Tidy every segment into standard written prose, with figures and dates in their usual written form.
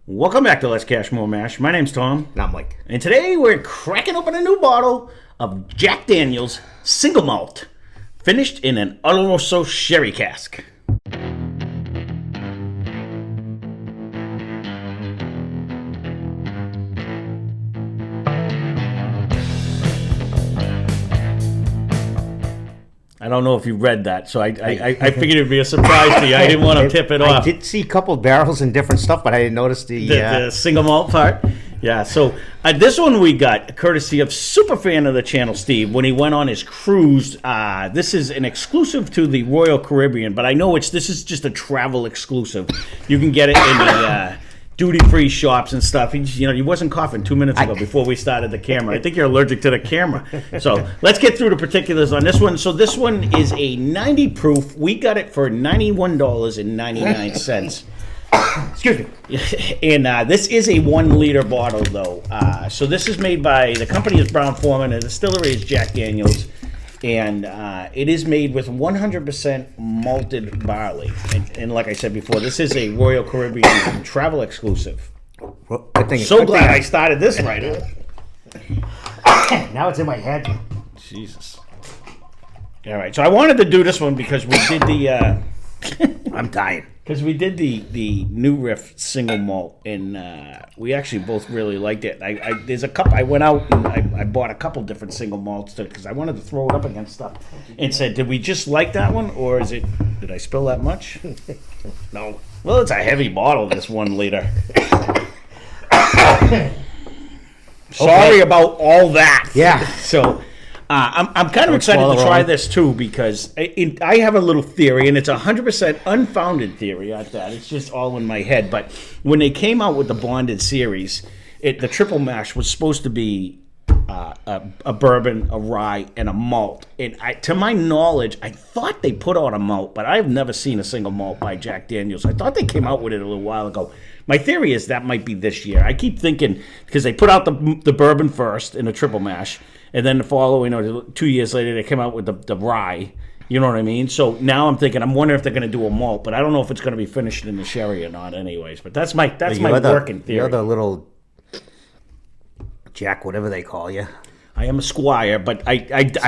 Welcome back to Lesscashmoremash. My name's Tom. Not Mike. And today we're cracking open a new bottle of Jack Daniel's Single Malt, finished in an Oloroso Sherry Cask. I don't know if you read that, so I figured it'd be a surprise to you. I didn't want to tip it off. I did see a couple of barrels and different stuff, but I didn't notice the single malt part. Yeah, so this one we got courtesy of super fan of the channel, Steve, when he went on his cruise. This is an exclusive to the Royal Caribbean, but I know this is just a travel exclusive. You can get it in the duty-free shops and stuff. He wasn't coughing 2 minutes ago before we started the camera. I think you're allergic to the camera. So let's get through the particulars on this one. So this one is a 90 proof. We got it for $91.99. Excuse me. And this is a 1 liter bottle, though. So this is made by, the company is Brown-Forman, the distillery is Jack Daniel's, and it is made with 100% malted barley. And like I said before, this is a Royal Caribbean travel exclusive. So glad I started this right up. Now it's in my head. Jesus. All right, so I wanted to do this one because we did the... I'm dying. Because we did the New Riff single malt, and we actually both really liked it. There's a couple. I went out and I bought a couple different single malts because I wanted to throw it up against stuff, and said, did we just like that one, or did I spill that much? No. Well, it's a heavy bottle, this 1 liter. Sorry about all that. Yeah. So. I'm kind of excited to try this too because I have a little theory, and it's 100% unfounded theory at that. It's just all in my head. But when they came out with the bonded series, the triple mash was supposed to be a bourbon, a rye, and a malt. And to my knowledge, I thought they put out a malt, but I've never seen a single malt by Jack Daniel's. I thought they came out with it a little while ago. My theory is that might be this year. I keep thinking, because they put out the bourbon first in a triple mash, and then the following, 2 years later, they came out with the rye. You know what I mean? So now I'm thinking, I'm wondering if they're going to do a malt, but I don't know if it's going to be finished in the sherry or not anyways. But that's my working theory. You're the little Jack, whatever they call you. I am a squire, but I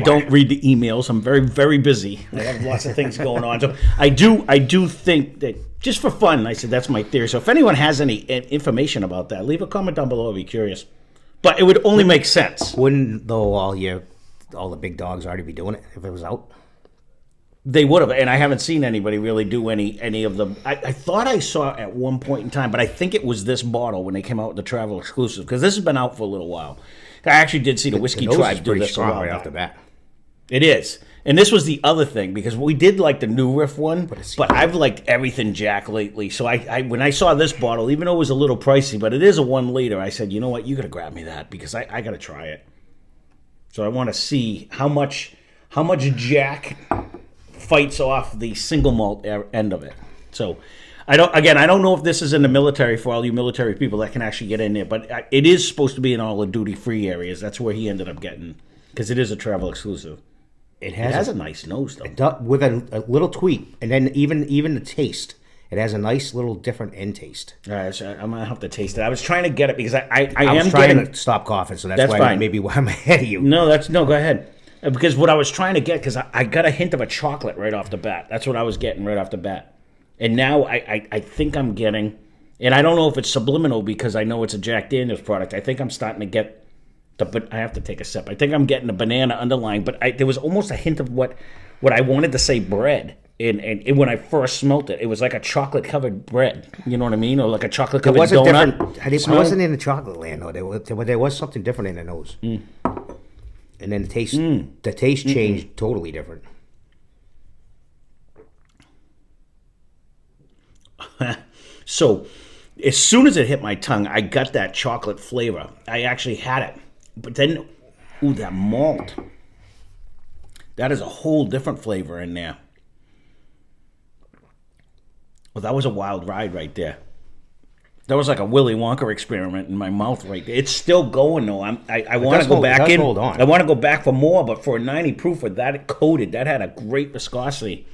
don't read the emails. I'm very, very busy. I have lots of things going on. So I do think that, just for fun, I said that's my theory. So if anyone has any information about that, leave a comment down below. I'd be curious. But it would only make sense. Wouldn't, though, all the big dogs already be doing it if it was out? They would have, and I haven't seen anybody really do any of them. I thought I saw at one point in time, but I think it was this bottle when they came out with the travel exclusive, because this has been out for a little while. I actually did see the Whiskey Tribe do this a while right back. off the bat. It is. And this was the other thing, because we did like the New Riff one, but I've liked everything Jack lately. So I when I saw this bottle, even though it was a little pricey, but it is a 1 liter, I said, you know what, you got to grab me that, because I got to try it. So I want to see how much Jack fights off the single malt end of it. So I don't know if this is in the military for all you military people that can actually get in there, but it is supposed to be in all the duty-free areas. That's where he ended up getting, because it is a travel exclusive. It has a nice nose, though. With a little tweak, and then even the taste. It has a nice little different end taste. All right, so I'm going to have to taste it. I was trying to get it because I was trying to stop coughing, so that's why fine. Maybe I'm ahead of you. No, go ahead. Because what I was trying to get, because I got a hint of a chocolate right off the bat. That's what I was getting right off the bat. And now I think I'm getting, and I don't know if it's subliminal because I know it's a Jack Daniel's product. I think I'm starting to get I have to take a sip. I think I'm getting a banana underlying, but there was almost a hint of what I wanted to say bread. And when I first smelt it, it was like a chocolate-covered bread. You know what I mean? Or like a chocolate-covered donut. I wasn't in the chocolate land, though. There was something different in the nose. And then the taste changed totally different. So as soon as it hit my tongue, I got that chocolate flavor. I actually had it. But then, that malt. That is a whole different flavor in there. Well, that was a wild ride right there. That was like a Willy Wonka experiment in my mouth right there. It's still going, though. I want to go back in. Hold on. I want to go back for more, but for a 90 proof with that coated, that had a great viscosity.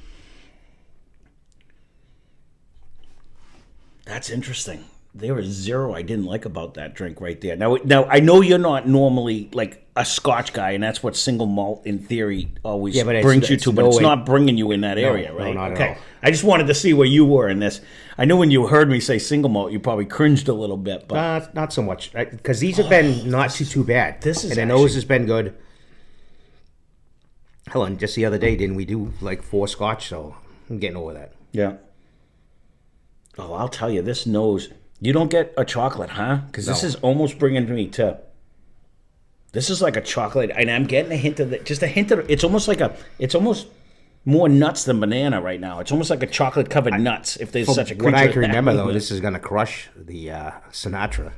That's interesting. there was zero I didn't like about that drink right there. Now I know you're not normally like a Scotch guy, and that's what single malt in theory always brings you to, but it's not bringing you in that area, right? No, not at all. I just wanted to see where you were in this. I know when you heard me say single malt, you probably cringed a little bit, but not so much, because these have been not too bad. And the nose has been good. Hell, and just the other day, didn't we do like 4 Scotch? So I'm getting over that. Yeah. Oh, I'll tell you, this nose. You don't get a chocolate, huh? Because this is almost bringing me to. This is like a chocolate, and I'm getting a hint of it. Just a hint of it. It's almost more nuts than banana right now. It's almost like a chocolate covered nuts. If there's such a creature. What I can remember though, this is gonna crush the Sinatra.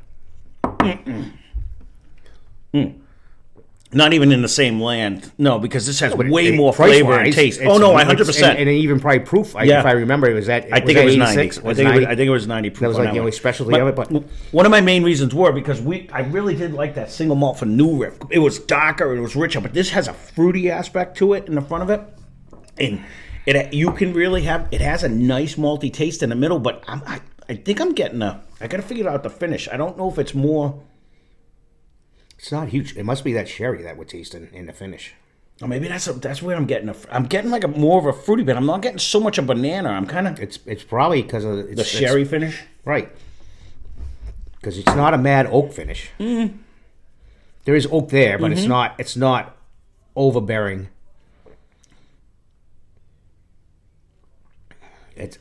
Not even in the same land. No, because this has way more flavor and taste. Oh, no, 100%. And even probably proof, if I remember, it was that. I think it was 90. I think it was 90 proof. That was like the only specialty of it. But one of my main reasons were because I really did like that single malt for New Riff. It was darker, it was richer, but this has a fruity aspect to it in the front of it. And you can really it has a nice malty taste in the middle, but I think I'm getting I got to figure out the finish. I don't know if it's more. It's not huge. It must be that sherry that we're tasting in the finish. Or maybe that's where I'm getting. I'm getting like more of a fruity bit. I'm not getting so much a banana. I'm kind of. It's probably because of the sherry finish, right? Because it's not a mad oak finish. Mm. There is oak there, but it's not. It's not overbearing. It's.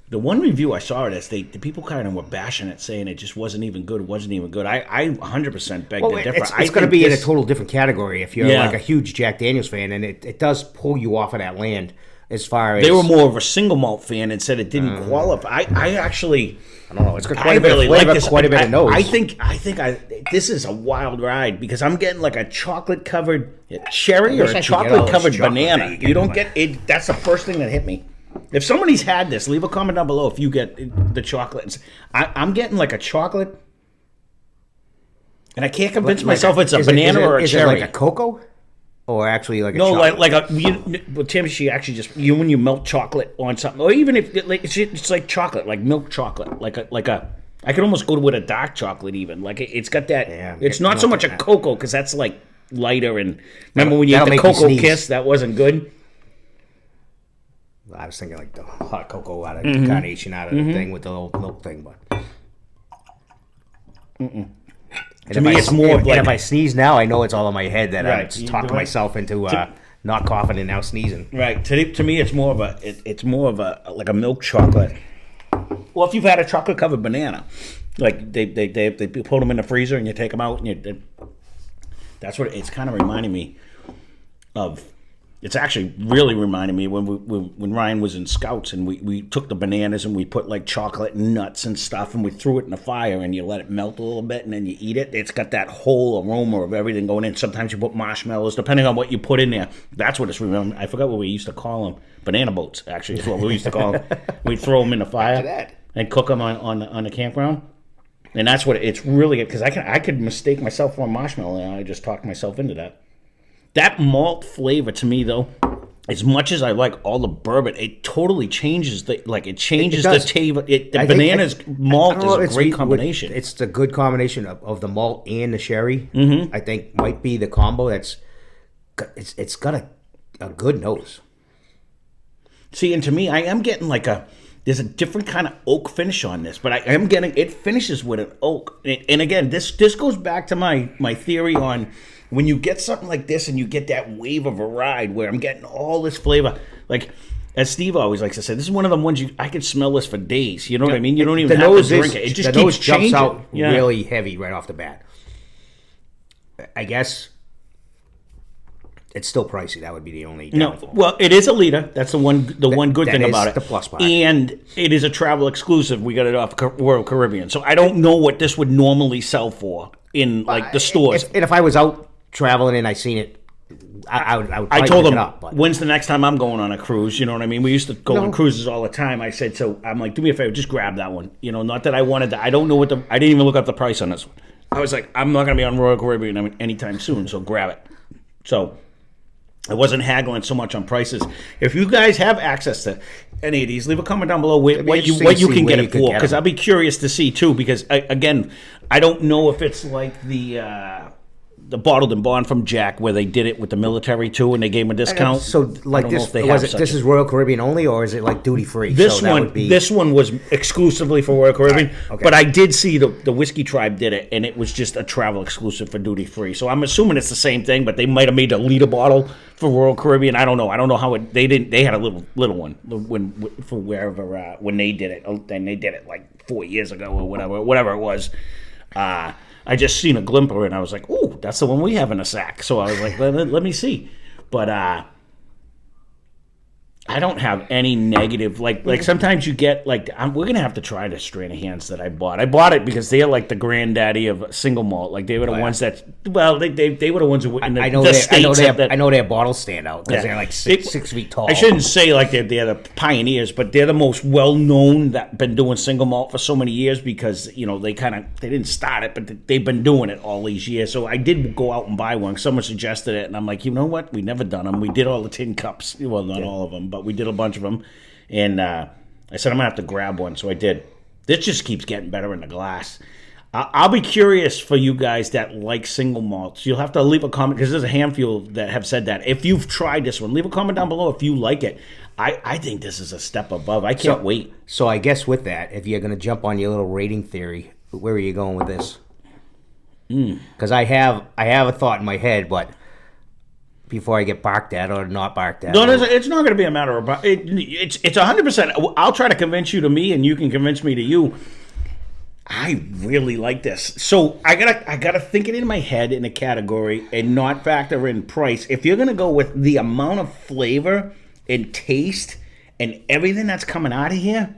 The one review I saw of this, the people kind of were bashing it, saying it just wasn't even good. It wasn't even good. I 100% beg to differ. It's going to be in a total different category if you're like a huge Jack Daniels fan, and it does pull you off of that land as far as... They were more of a single malt fan and said it didn't qualify. I actually... I don't know. It's got quite a bit of flavor, quite a bit of nose. I think this is a wild ride because I'm getting like a chocolate-covered cherry or a chocolate-covered banana. You don't get it. That's the first thing that hit me. If somebody's had this, leave a comment down below if you get the chocolate. I'm getting like a chocolate, and I can't convince myself it's a banana or a cherry. Is it like a cocoa, or actually like a chocolate? Tim, she actually just when you melt chocolate on something, or even if it's like chocolate, like milk chocolate, like a. I could almost go with a dark chocolate even. Like it's got that. Yeah, it's not so much a cocoa because that's like lighter. And remember when you had the cocoa kiss? That wasn't good. I was thinking like the hot cocoa out of carnation out of the thing with the little milk thing, but. To me, it's more like if I sneeze now, I know it's all in my head that I'm just talking myself into not coughing and now sneezing. Right. To me, it's more of a like a milk chocolate. Well, if you've had a chocolate covered banana, like they put them in the freezer and you take them out and that's what it's kind of reminding me of. It's actually really reminding me when Ryan was in Scouts and we took the bananas and we put like chocolate and nuts and stuff and we threw it in the fire and you let it melt a little bit and then you eat it. It's got that whole aroma of everything going in. Sometimes you put marshmallows, depending on what you put in there. That's what it's remembering. I forgot what we used to call them. Banana boats, actually, is what we used to call them. We'd throw them in the fire and cook them on the campground. And that's what it's really, because I could mistake myself for a marshmallow and I just talked myself into that. That malt flavor to me, though, as much as I like all the bourbon, it totally changes the table. The bananas malt is a great combination. It's the good combination of the malt and the sherry. Mm-hmm. I think might be the combo. It's got a good nose. See, and to me, I am getting there's a different kind of oak finish on this, but I am getting it finishes with an oak. And again, this goes back to my theory on. When you get something like this and you get that wave of a ride where I'm getting all this flavor, like as Steve always likes to say, this is one of the ones I could smell this for days. You know what I mean? You don't even have to drink it. It just keeps changing. The nose jumps out really heavy right off the bat. I guess it's still pricey. That would be the only downfall. No, well, it is a liter. That's the one good thing about it. The plus part. And it is a travel exclusive. We got it off Royal Caribbean. So I don't know what this would normally sell for in the stores. And if I was out traveling and I seen it, I would I told him, when's the next time I'm going on a cruise? You know what I mean? We used to go on cruises all the time. I said, so I'm like, do me a favor, just grab that one. You know, not that I wanted to, I don't know I didn't even look up the price on this one. I was like, I'm not going to be on Royal Caribbean anytime soon, so grab it. So I wasn't haggling so much on prices. If you guys have access to any of these, leave a comment down below what you can get it for, because I'll be curious to see too. Because again, I don't know if it's like the bottled and bond from Jack, where they did it with the military too, and they gave them a discount. So like this, this is Royal Caribbean only, or is it like duty free? This one was exclusively for Royal Caribbean, okay. But I did see the Whiskey Tribe did it, and it was just a travel exclusive for duty free. So I'm assuming it's the same thing, but they might have made a liter bottle for Royal Caribbean. I don't know how it. They didn't. They had a little one for wherever when they did it. And they did it like 4 years ago or whatever it was. I just seen a glimper and I was like, "Ooh, that's the one we have in a sack." So I was like, "Let me see." But I don't have any negative. Like sometimes you get like we're gonna have to try the Stranahan's that I bought. I bought it because they're like the granddaddy of single malt. Like they were the ones that. Well, they were the ones who. I know their bottles stand out because they're like six feet tall. I shouldn't say like they're the pioneers, but they're the most well known that been doing single malt for so many years because they didn't start it, but they've been doing it all these years. So I did go out and buy one. Someone suggested it, and I'm like, you know what? We never done them. We did all the tin cups. Well, not all of them, but we did a bunch of them, and I said I'm gonna have to grab one, so I did. This just keeps getting better in the glass. I'll be curious for you guys that like single malts. You'll have to leave a comment because there's a handful that have said that. If you've tried this one, leave a comment down below if you like it. I think this is a step above. I can't wait. So I guess with that, if you're gonna jump on your little rating theory, where are you going with this? Because I have a thought in my head, but before I get barked at or not barked at. No, it's not going to be a matter of it's 100%. I'll try to convince you to me, and you can convince me to you. I really like this, so I gotta think it in my head in a category and not factor in price. If you're going to go with the amount of flavor and taste and everything that's coming out of here.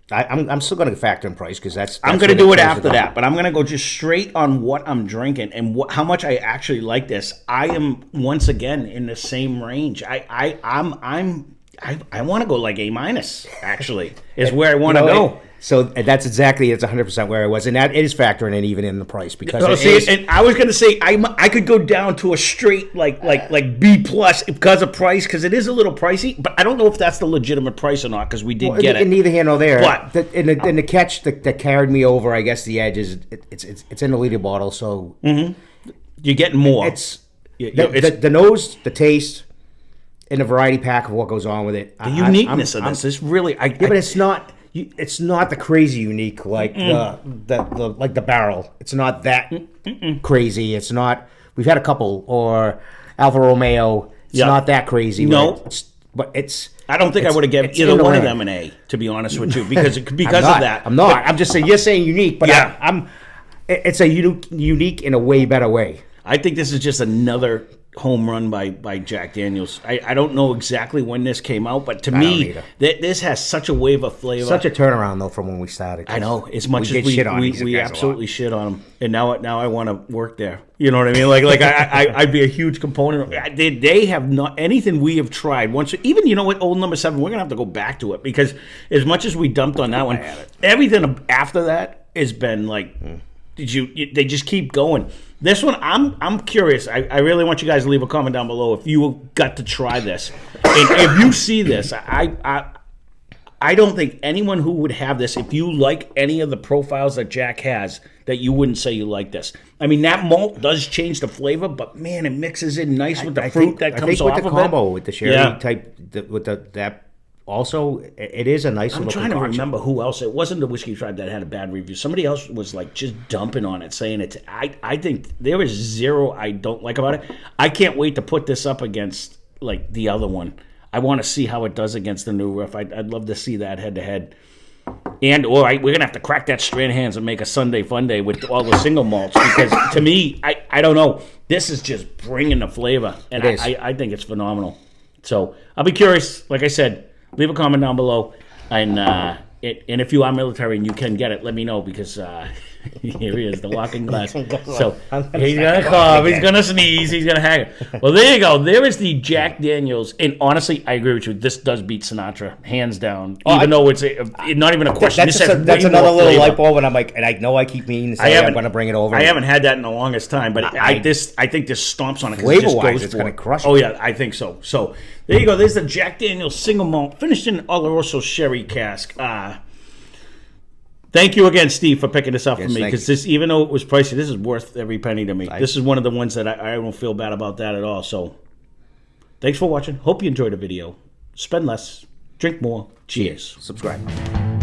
I'm still going to factor in price because that's I'm going to do it after that, but I'm going to go just straight on what I'm drinking and how much I actually like this. I am once again in the same range. I want to go like A- actually is where I want to go. So that's exactly, it's 100% where I was, and that is factoring in even in the price because and I was going to say I could go down to a straight like B+ because of price, because it is a little pricey, but I don't know if that's the legitimate price or not because we did get it. Neither here nor there. But the catch that carried me over, I guess the edge is it's in the liter bottle, so you're getting more. It's the nose, the taste, and the variety pack of what goes on with it. The uniqueness of this is really but it's not. It's not the crazy unique like the barrel. It's not that crazy. It's not. We've had a couple or Alfa Romeo. It's not that crazy. No, but it's. I don't think I would have given either one of them an A, to be honest with you, because of that. I'm not. I'm just saying. You're saying unique, but I'm. It's a unique in a way better way. I think this is just another home run by Jack Daniels. I don't know exactly when this came out, but to me, this has such a wave of flavor. Such a turnaround, though, from when we started. I know. As much as we absolutely shit on them. And now I want to work there. You know what I mean? Like I'd be a huge component. They have not anything we have tried. Even, Old Number 7, we're going to have to go back to it, because as much as we dumped on that one, everything after that has been like, they just keep going. This one, I'm curious. I really want you guys to leave a comment down below if you got to try this. And if you see this, I don't think anyone who would have this, if you like any of the profiles that Jack has, that you wouldn't say you like this. I mean, that malt does change the flavor, but man, it mixes in nice with the fruit that comes off of it. I think with the combo, with the sherry type, with that. Also, it is a nice little concoction. I'm trying to remember who else. It wasn't the Whiskey Tribe that had a bad review. Somebody else was like just dumping on it, saying it. I think there is zero I don't like about it. I can't wait to put this up against like the other one. I want to see how it does against the new riff. I'd love to see that head to head. And we're gonna have to crack that Stranahan's and make a Sunday Fun Day with all the single malts, because to me, I don't know. This is just bringing the flavor, and I think it's phenomenal. So I'll be curious. Like I said, leave a comment down below, and if you are military and you can get it, let me know, because Here he is, the walking glass. So he's gonna cough, he's gonna sneeze, he's gonna hang it. Well, there you go. There is the Jack Daniels, and honestly, I agree with you. This does beat Sinatra, hands down. Even though it's not even a question. That's another little light bulb, and I'm like, and I know I keep meaning to say I'm gonna bring it over. I haven't had that in the longest time, but I think this stomps on it. Flavor-wise, it's gonna crush it. Oh yeah, I think so. So there you go. There's the Jack Daniels single malt, finished in Oloroso Sherry Cask. Thank you again, Steve, for picking this up for me, because this, even though it was pricey, this is worth every penny to me. This is one of the ones that I don't feel bad about that at all. So thanks for watching. Hope you enjoyed the video. Spend less, drink more. Cheers. Subscribe.